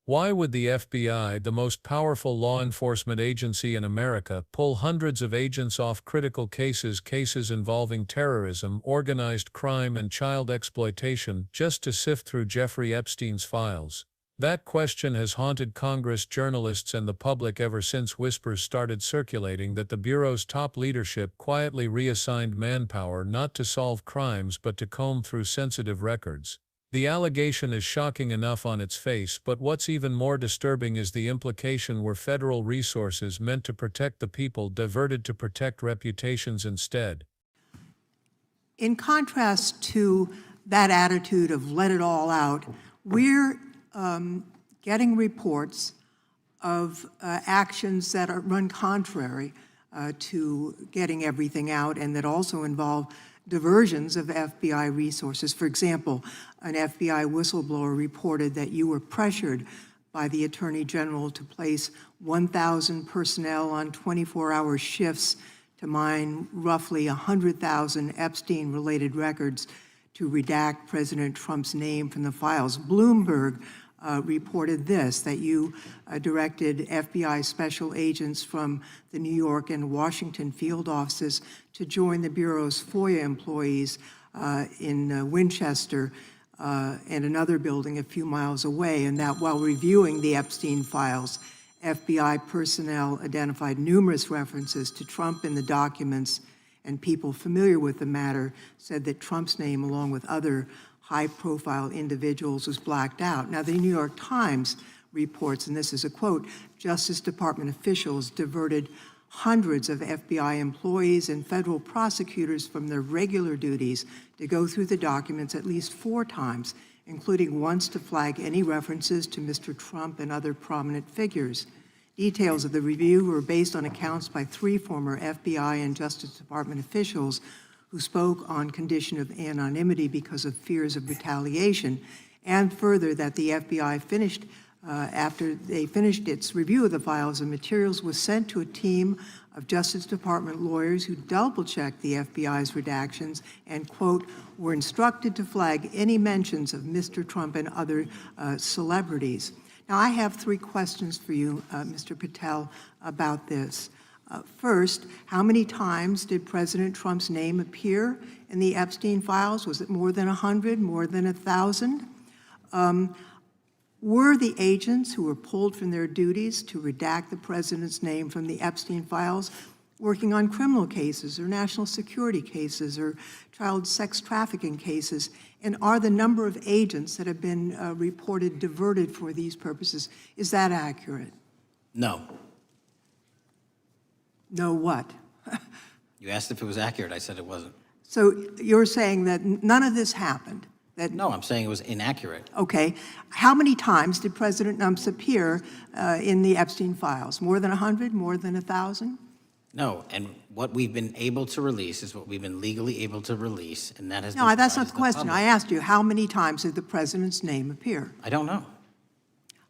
Why would the FBI, the most powerful law enforcement agency in America, pull hundreds of agents off critical cases involving terrorism, organized crime, and child exploitation, just to sift through Jeffrey Epstein's files? That question has haunted Congress, journalists, and the public ever since whispers started circulating that the Bureau's top leadership quietly reassigned manpower not to solve crimes but to comb through sensitive records. The allegation is shocking enough on its face, but what's even more disturbing is the implication were federal resources meant to protect the people diverted to protect reputations instead. In contrast to that attitude of let it all out, we're getting reports of actions that run contrary to getting everything out and that also involve diversions of FBI resources. For example, an FBI whistleblower reported that you were pressured by the Attorney General to place 1,000 personnel on 24-hour shifts to mine roughly 100,000 Epstein-related records to redact President Trump's name from the files. Bloomberg reported this, that you directed FBI special agents from the New York and Washington field offices to join the Bureau's FOIA employees in Winchester and another building a few miles away, and that while reviewing the Epstein files, FBI personnel identified numerous references to Trump in the documents, and people familiar with the matter said that Trump's name, along with other high-profile individuals, was blacked out. Now, the New York Times reports, and this is a quote, Justice Department officials diverted hundreds of FBI employees and federal prosecutors from their regular duties to go through the documents at least 4 times, including once to flag any references to Mr. Trump and other prominent figures. Details of the review were based on accounts by 3 former FBI and Justice Department officials who spoke on condition of anonymity because of fears of retaliation, and further that the FBI finished, after they finished its review of the files and materials, was sent to a team of Justice Department lawyers who double-checked the FBI's redactions and, quote, were instructed to flag any mentions of Mr. Trump and other celebrities. Now, I have 3 questions for you, Mr. Patel, about this. First, how many times did President Trump's name appear in the Epstein files? Was it more than 100, more than 1,000? Were the agents who were pulled from their duties to redact the president's name from the Epstein files working on criminal cases or national security cases or child sex trafficking cases? And are the number of agents that have been reported diverted for these purposes, is that accurate? No. No what? You asked if it was accurate. I said it wasn't. So you're saying that none of this happened? That, No, I'm saying it was inaccurate. okay. How many times did President Trump appear in the Epstein files? More than 100? More than 1,000? No, and what we've been able to release is what we've been legally able to release, and that has No, been that's not provided the to question. public. I asked you, how many times did the president's name appear? I don't know.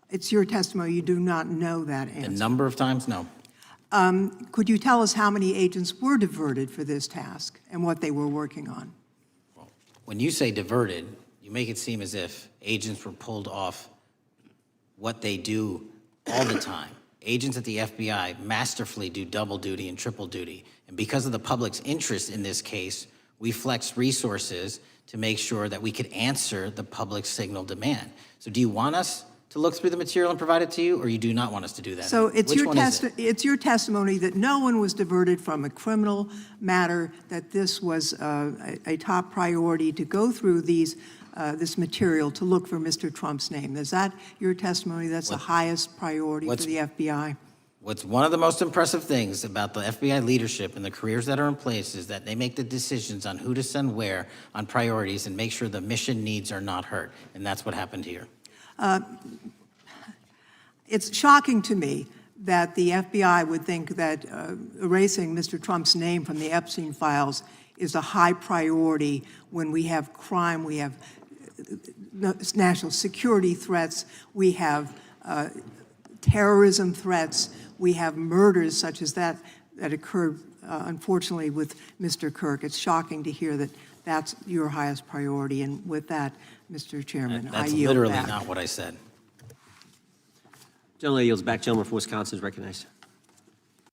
It's your testimony. You do not know that The answer. number of times, no. Could you tell us how many agents were diverted for this task and what they were working on? When you say diverted, you make it seem as if agents were pulled off what they do all the time. Agents at the FBI masterfully do double duty and triple duty. And because of the public's interest in this case, we flexed resources to make sure that we could answer the public's signal demand. So do you want us to look through the material and provide it to you, or you do not want us to do that? So it's Which your, one is it? it's your testimony that no one was diverted from a criminal matter, that this was a top priority to go through these, this material to look for Mr. Trump's name. Is that your testimony? That's the highest priority for the FBI? What's one of the most impressive things about the FBI leadership and the careers that are in place is that they make the decisions on who to send where on priorities and make sure the mission needs are not hurt. And that's what happened here. It's shocking to me that the FBI would think that erasing Mr. Trump's name from the Epstein files is a high priority when we have crime, we have national security threats, we have terrorism threats, we have murders such as that occurred, unfortunately, with Mr. Kirk. It's shocking to hear that that's your highest priority. And with that, Mr. Chairman, I That's yield literally back. not what I said. Gentleman yields back. Gentleman from Wisconsin is recognized.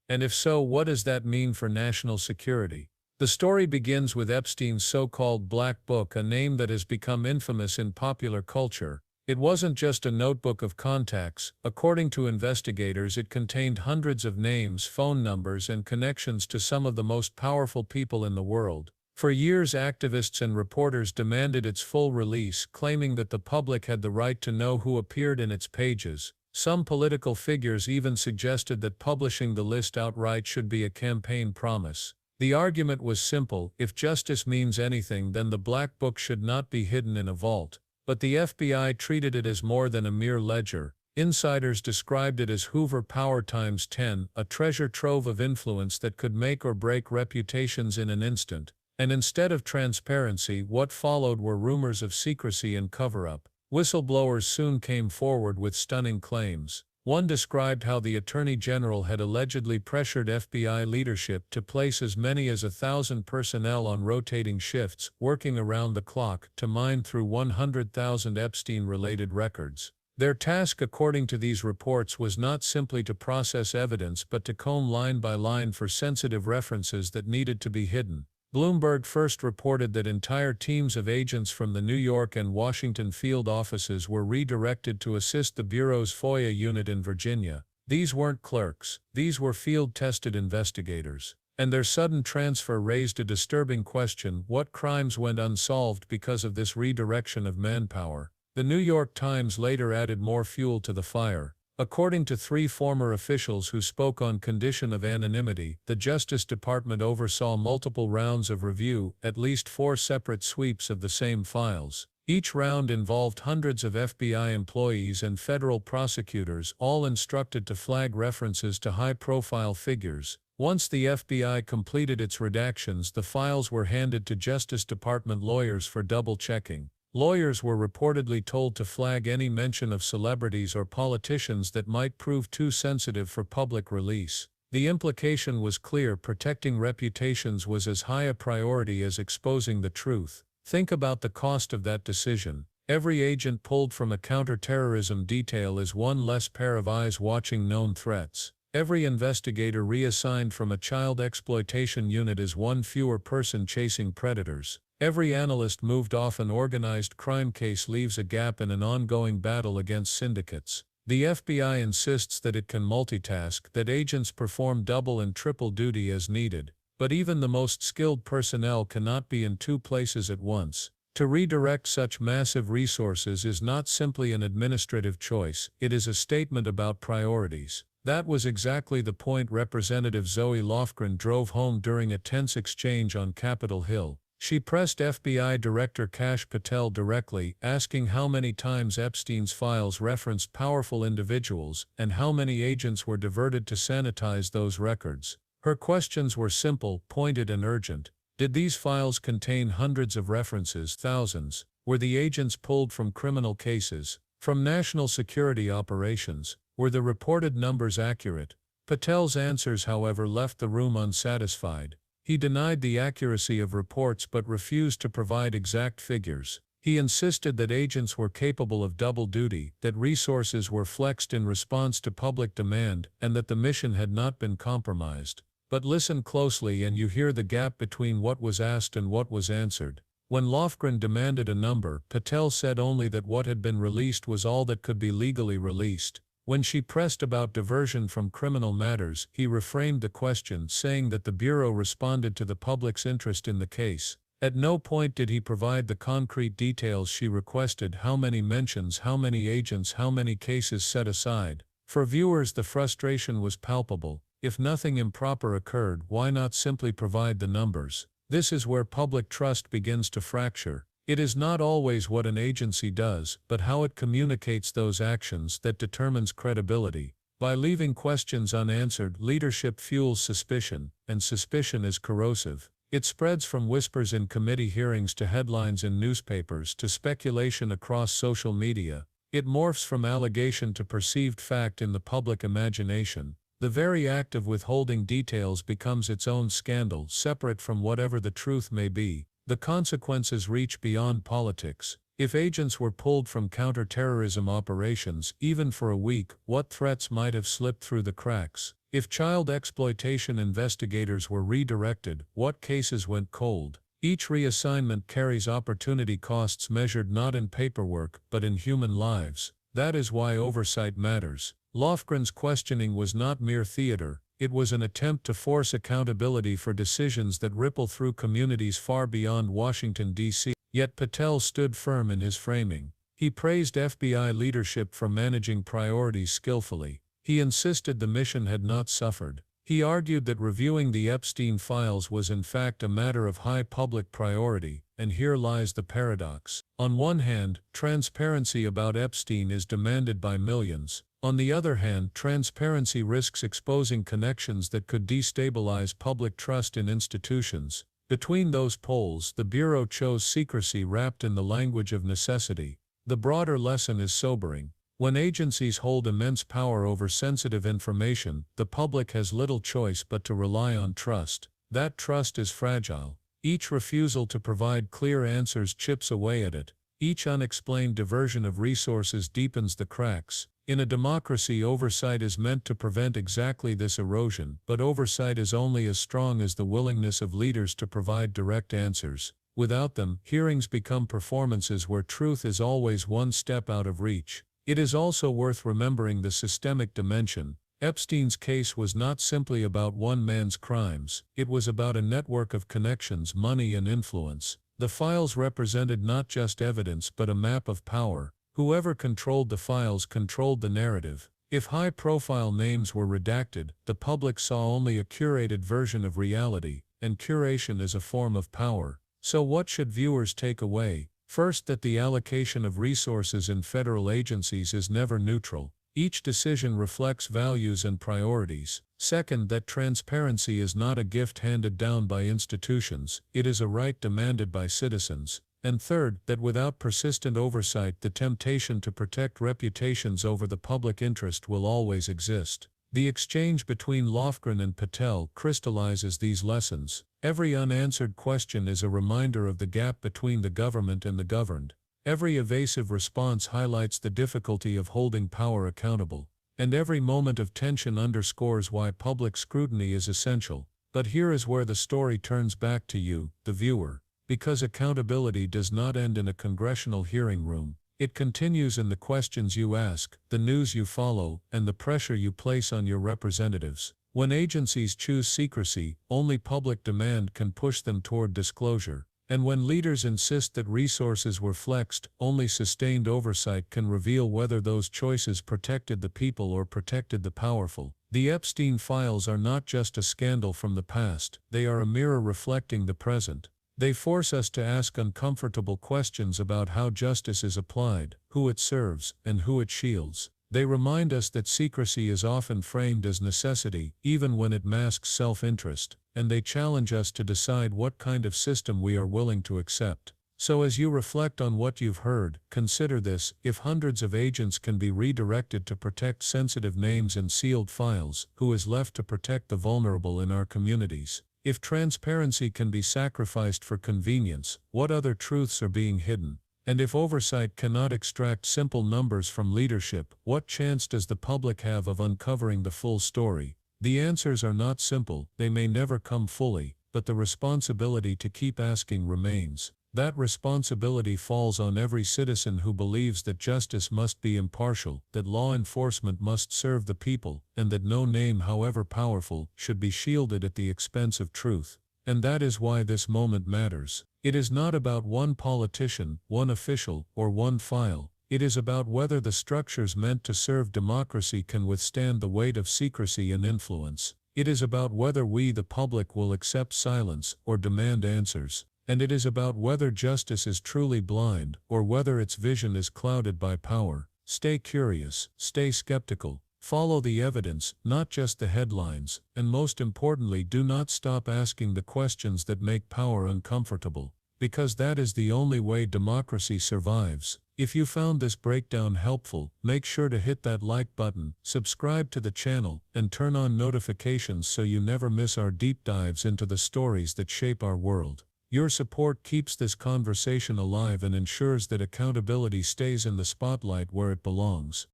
And if so, what does that mean for national security? The story begins with Epstein's so-called Black Book, a name that has become infamous in popular culture. It wasn't just a notebook of contacts. According to investigators, it contained hundreds of names, phone numbers, and connections to some of the most powerful people in the world. For years, activists and reporters demanded its full release, claiming that the public had the right to know who appeared in its pages. Some political figures even suggested that publishing the list outright should be a campaign promise. The argument was simple: if justice means anything, then the Black Book should not be hidden in a vault. But the FBI treated it as more than a mere ledger. Insiders described it as Hoover Power times 10, a treasure trove of influence that could make or break reputations in an instant. And instead of transparency, what followed were rumors of secrecy and cover-up. Whistleblowers soon came forward with stunning claims. One described how the Attorney General had allegedly pressured FBI leadership to place as many as 1,000 personnel on rotating shifts, working around the clock, to mine through 100,000 Epstein-related records. Their task, according to these reports, was not simply to process evidence but to comb line by line for sensitive references that needed to be hidden. Bloomberg first reported that entire teams of agents from the New York and Washington field offices were redirected to assist the Bureau's FOIA unit in Virginia. These weren't clerks, these were field-tested investigators. And their sudden transfer raised a disturbing question: what crimes went unsolved because of this redirection of manpower? The New York Times later added more fuel to the fire. According to 3 former officials who spoke on condition of anonymity, the Justice Department oversaw multiple rounds of review, at least 4 separate sweeps of the same files. Each round involved hundreds of FBI employees and federal prosecutors, all instructed to flag references to high-profile figures. Once the FBI completed its redactions, the files were handed to Justice Department lawyers for double-checking. Lawyers were reportedly told to flag any mention of celebrities or politicians that might prove too sensitive for public release. The implication was clear: protecting reputations was as high a priority as exposing the truth. Think about the cost of that decision. Every agent pulled from a counterterrorism detail is one less pair of eyes watching known threats. Every investigator reassigned from a child exploitation unit is one fewer person chasing predators. Every analyst moved off an organized crime case leaves a gap in an ongoing battle against syndicates. The FBI insists that it can multitask, that agents perform double and triple duty as needed. But even the most skilled personnel cannot be in 2 places at once. To redirect such massive resources is not simply an administrative choice, it is a statement about priorities. That was exactly the point Representative Zoe Lofgren drove home during a tense exchange on Capitol Hill. She pressed FBI Director Kash Patel directly, asking how many times Epstein's files referenced powerful individuals and how many agents were diverted to sanitize those records. Her questions were simple, pointed, and urgent. Did these files contain hundreds of references, thousands? Were the agents pulled from criminal cases, from national security operations? Were the reported numbers accurate? Patel's answers, however, left the room unsatisfied. He denied the accuracy of reports but refused to provide exact figures. He insisted that agents were capable of double duty, that resources were flexed in response to public demand, and that the mission had not been compromised. But listen closely and you hear the gap between what was asked and what was answered. When Lofgren demanded a number, Patel said only that what had been released was all that could be legally released. When she pressed about diversion from criminal matters, he reframed the question, saying that the Bureau responded to the public's interest in the case. At no point did he provide the concrete details she requested: how many mentions, how many agents, how many cases set aside. For viewers, the frustration was palpable. If nothing improper occurred, why not simply provide the numbers? This is where public trust begins to fracture. It is not always what an agency does, but how it communicates those actions that determines credibility. By leaving questions unanswered, leadership fuels suspicion, and suspicion is corrosive. It spreads from whispers in committee hearings to headlines in newspapers to speculation across social media. It morphs from allegation to perceived fact in the public imagination. The very act of withholding details becomes its own scandal, separate from whatever the truth may be. The consequences reach beyond politics. If agents were pulled from counterterrorism operations, even for a week, what threats might have slipped through the cracks? If child exploitation investigators were redirected, what cases went cold? Each reassignment carries opportunity costs measured not in paperwork, but in human lives. That is why oversight matters. Lofgren's questioning was not mere theater, it was an attempt to force accountability for decisions that ripple through communities far beyond Washington, D.C. Yet Patel stood firm in his framing. He praised FBI leadership for managing priorities skillfully. He insisted the mission had not suffered. He argued that reviewing the Epstein files was in fact a matter of high public priority, and here lies the paradox. On one hand, transparency about Epstein is demanded by millions. On the other hand, transparency risks exposing connections that could destabilize public trust in institutions. Between those poles, the Bureau chose secrecy wrapped in the language of necessity. The broader lesson is sobering. When agencies hold immense power over sensitive information, the public has little choice but to rely on trust. That trust is fragile. Each refusal to provide clear answers chips away at it. Each unexplained diversion of resources deepens the cracks. In a democracy, oversight is meant to prevent exactly this erosion, but oversight is only as strong as the willingness of leaders to provide direct answers. Without them, hearings become performances where truth is always one step out of reach. It is also worth remembering the systemic dimension. Epstein's case was not simply about one man's crimes, it was about a network of connections, money, and influence. The files represented not just evidence but a map of power. Whoever controlled the files controlled the narrative. If high-profile names were redacted, the public saw only a curated version of reality, and curation is a form of power. So what should viewers take away? First, that the allocation of resources in federal agencies is never neutral. Each decision reflects values and priorities. Second, that transparency is not a gift handed down by institutions, it is a right demanded by citizens. And third, that without persistent oversight, the temptation to protect reputations over the public interest will always exist. The exchange between Lofgren and Patel crystallizes these lessons. Every unanswered question is a reminder of the gap between the government and the governed. Every evasive response highlights the difficulty of holding power accountable. And every moment of tension underscores why public scrutiny is essential. But here is where the story turns back to you, the viewer. Because accountability does not end in a congressional hearing room. It continues in the questions you ask, the news you follow, and the pressure you place on your representatives. When agencies choose secrecy, only public demand can push them toward disclosure. And when leaders insist that resources were flexed, only sustained oversight can reveal whether those choices protected the people or protected the powerful. The Epstein files are not just a scandal from the past, they are a mirror reflecting the present. They force us to ask uncomfortable questions about how justice is applied, who it serves, and who it shields. They remind us that secrecy is often framed as necessity, even when it masks self-interest, and they challenge us to decide what kind of system we are willing to accept. So as you reflect on what you've heard, consider this: if hundreds of agents can be redirected to protect sensitive names and sealed files, who is left to protect the vulnerable in our communities? If transparency can be sacrificed for convenience, what other truths are being hidden? And if oversight cannot extract simple numbers from leadership, what chance does the public have of uncovering the full story? The answers are not simple, they may never come fully, but the responsibility to keep asking remains. That responsibility falls on every citizen who believes that justice must be impartial, that law enforcement must serve the people, and that no name, however powerful, should be shielded at the expense of truth. And that is why this moment matters. It is not about one politician, one official, or one file. It is about whether the structures meant to serve democracy can withstand the weight of secrecy and influence. It is about whether we, the public, will accept silence or demand answers. And it is about whether justice is truly blind, or whether its vision is clouded by power. Stay curious, stay skeptical, follow the evidence, not just the headlines, and most importantly, do not stop asking the questions that make power uncomfortable, because that is the only way democracy survives. If you found this breakdown helpful, make sure to hit that like button, subscribe to the channel, and turn on notifications so you never miss our deep dives into the stories that shape our world. Your support keeps this conversation alive and ensures that accountability stays in the spotlight where it belongs.